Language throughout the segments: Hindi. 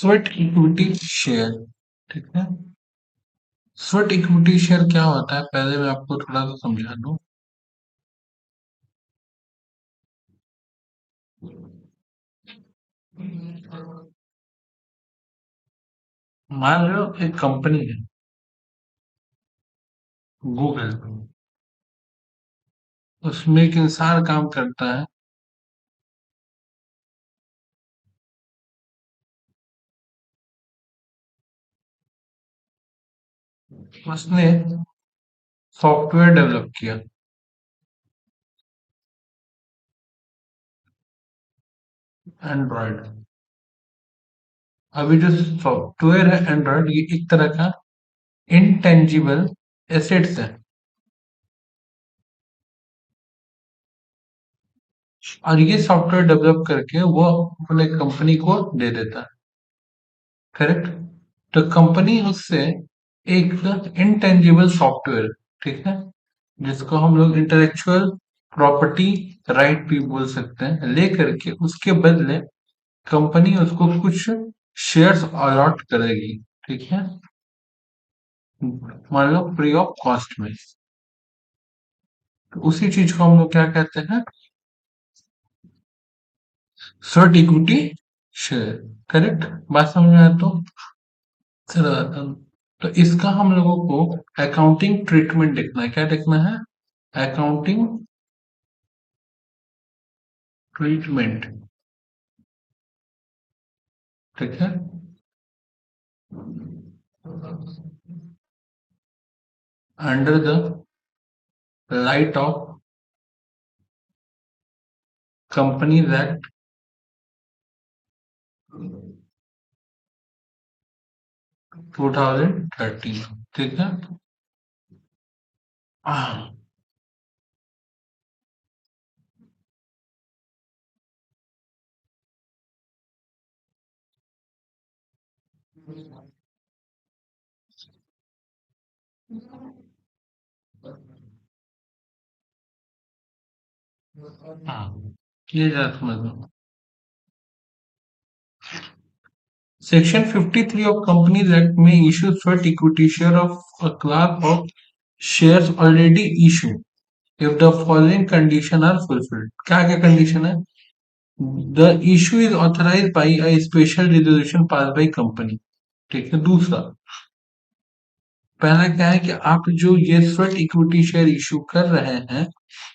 Sweat equity share. ठीक है। स्वेट इक्विटी शेयर क्या होता है, पहले मैं आपको थोड़ा सा समझा दूं। मान लो एक कंपनी है, गूगल। उसमें एक इंसान काम करता है। उसने सॉफ्टवेयर डेवलप किया, एंड्रॉयड। अभी जो सॉफ्टवेयर है एंड्रॉयड, ये एक तरह का इंटेंजिबल एसेट्स है, और ये सॉफ्टवेयर डेवलप करके वो अपने कंपनी को दे देता है। करेक्ट। तो कंपनी उससे एक इंटेंजिबल सॉफ्टवेयर, ठीक है, जिसको हम लोग इंटेलेक्चुअल प्रॉपर्टी राइट भी बोल सकते हैं, ले करके उसके बदले कंपनी उसको कुछ शेयर्स अलॉट करेगी। ठीक है। मान लो फ्री ऑफ कॉस्ट में। तो उसी चीज को हम लोग क्या कहते हैं, स्वेट इक्विटी शेयर। करेक्ट। बात समझ में आया तो चलो आता हूं। तो इसका हम लोगों को अकाउंटिंग ट्रीटमेंट देखना है। क्या देखना है? Accounting treatment. ठीक है। Under the light of companies act 2013। ठीक है। हाँ। ये जरा समझ लो। Section 53 of Companies Act may issue sweat equity share of a class of shares already issued if the following condition are fulfilled। क्या क्या कंडीशन है? The issue is authorized by a special resolution passed by company। ठीक है। दूसरा, पहला क्या है कि आप जो ये स्वेट इक्विटी शेयर इशू कर रहे हैं,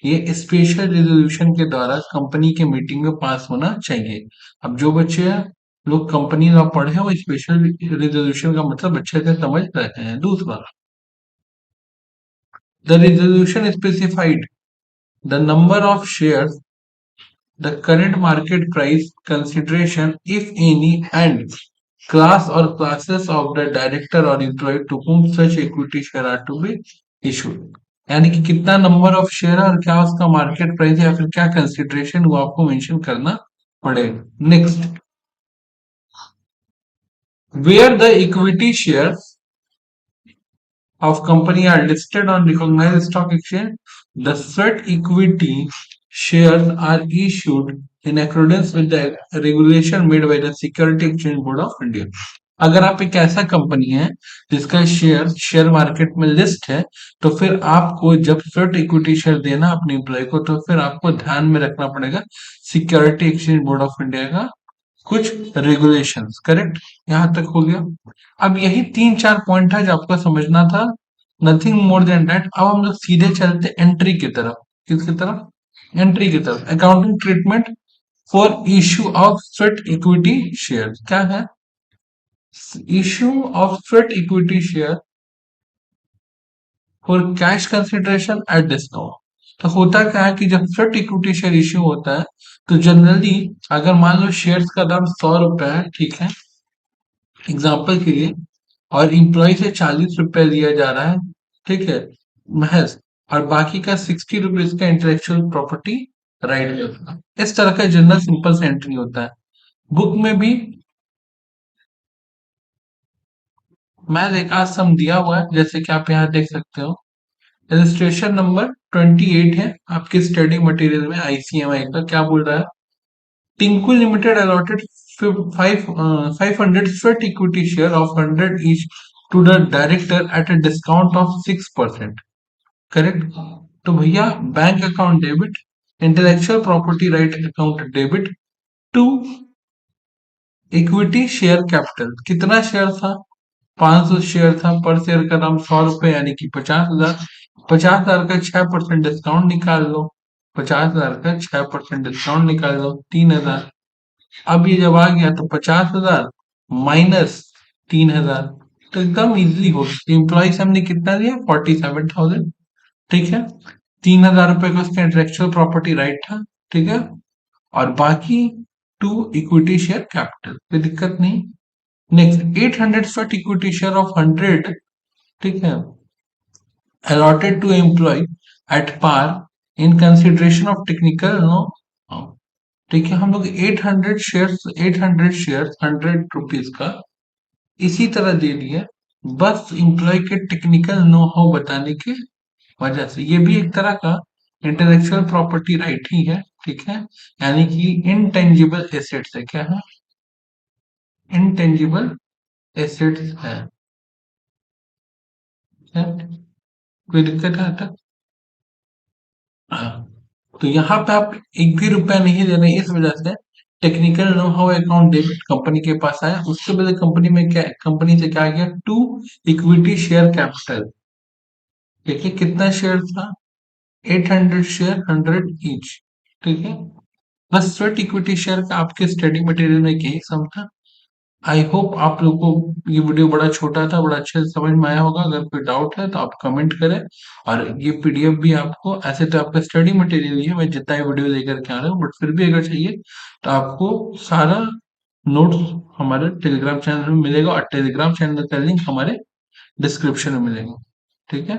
ये स्पेशल रेजोल्यूशन के द्वारा कंपनी के मीटिंग में पास होना चाहिए। अब जो बच्चे लोग कंपनी लॉ पढ़े हैं वो स्पेशल रेजोल्यूशन का मतलब अच्छे से समझ रहे हैं। दूसरा, the resolution specified the number of shares, the current market price consideration, if any, and class or classes of the director or employee to whom such equity share are to be issued। यानी कि कितना नंबर ऑफ शेयर है और क्या उसका मार्केट प्राइस है या फिर क्या कंसिडरेशन वो आपको मेंशन करना पड़ेगा। Next, where the equity share of company are listed on recognized stock exchange, the sweat equity shares are issued in accordance with the regulation made by the Security Exchange Board of India। अगर आप एक ऐसा कंपनी है जिसका शेयर मार्केट में लिस्ट है, तो फिर आपको जब स्वेट इक्विटी शेयर देना अपने एम्प्लॉय को, तो फिर आपको ध्यान में रखना पड़ेगा security exchange board of India का कुछ रेगुलेशंस। करेक्ट। यहां तक हो गया। अब यही तीन चार पॉइंट है जो आपको समझना था, नथिंग मोर देन दैट। अब हम लोग सीधे चलते एंट्री की तरफ। किसकी तरफ? एंट्री की तरफ। Accounting treatment for issue of sweat equity share क्या है? Issue of sweat equity share for cash consideration at discount. तो होता क्या है कि जब स्वेट इक्विटी शेयर इश्यू होता है, तो जनरली अगर मान लो शेयर्स का दाम 100 रुपए है, ठीक है, एग्जाम्पल के लिए, और इम्प्लॉय से 40 रुपए दिया जा रहा है, ठीक है, महज, और बाकी का 60 रुपीज का इंटेलेक्चुअल प्रॉपर्टी राइट होता है। इस तरह का जनरल सिंपल से एंट्री होता है। बुक में भी मैं एक आज सम दिया हुआ है, जैसे कि आप यहाँ देख सकते हो। रजिस्ट्रेशन नंबर 28 है आपके स्टडी मटेरियल में। आईसीएमआई का क्या बोल रहा है? Tinku limited allotted 500 sweat equity share of 100 each to the director at a discount of 6%. Correct. तो भैया bank account debit, intellectual property right account debit to equity share capital. कितना शेयर था? 500 शेयर था। पर शेयर का दाम 100 रुपए यानी कि 50,000। 50,000 का 6% डिस्काउंट निकाल लो। 50,000 का 6% डिस्काउंट निकाल लो, 3,000। अब ये जब आ गया तो 50,000 माइनस 3,000, तो एकदम इजिली हो। एम्प्लॉय से हमने कितना दिया? 47,000। ठीक है, 3,000 रुपए का उसका इंटेलेक्चुअल प्रॉपर्टी राइट था। ठीक है, और बाकी टू इक्विटी शेयर कैपिटल, कोई दिक्कत नहीं। Next 800 sweat equity share of 100, ठीक है, allotted to employee at par in consideration of technical know. ठीक है, हम लोग 800 शेयर्स 100 रुपीज का इसी तरह दे दिए, बस एम्प्लॉय के टेक्निकल नो हाउ बताने के वजह से। ये भी एक तरह का इंटेलेक्चुअल प्रॉपर्टी राइट ही है। ठीक है, यानी कि इनटेंजिबल एसेट्स है। क्या है? इनटेंजिबल एसेट्स है। है? कोई दिक्कत है तक? हाँ। तो यहाँ पे आप एक भी रुपया नहीं दे रहे, इस वजह से technical know how account debit company के पास आया। उसके बाद कंपनी में क्या, कंपनी से क्या गया? To equity share capital. देखिए कितना शेयर था? 800 शेयर 100 ईच। ठीक है, बस स्वेट इक्विटी शेयर का आपके स्टडी मटेरियल में यही सम था। आई होप आप लोगों को ये वीडियो बड़ा छोटा था, बड़ा अच्छे से समझ में आया होगा। अगर कोई डाउट है तो आप कमेंट करें। और ये पीडीएफ भी आपको, ऐसे तो आपका स्टडी मटेरियल ही है, मैं जितना ही वीडियो लेकर के आ रहा हूँ, बट फिर भी अगर चाहिए तो आपको सारा नोट्स हमारे टेलीग्राम चैनल में मिलेगा, और टेलीग्राम चैनल का लिंक हमारे डिस्क्रिप्शन में मिलेगा। ठीक है।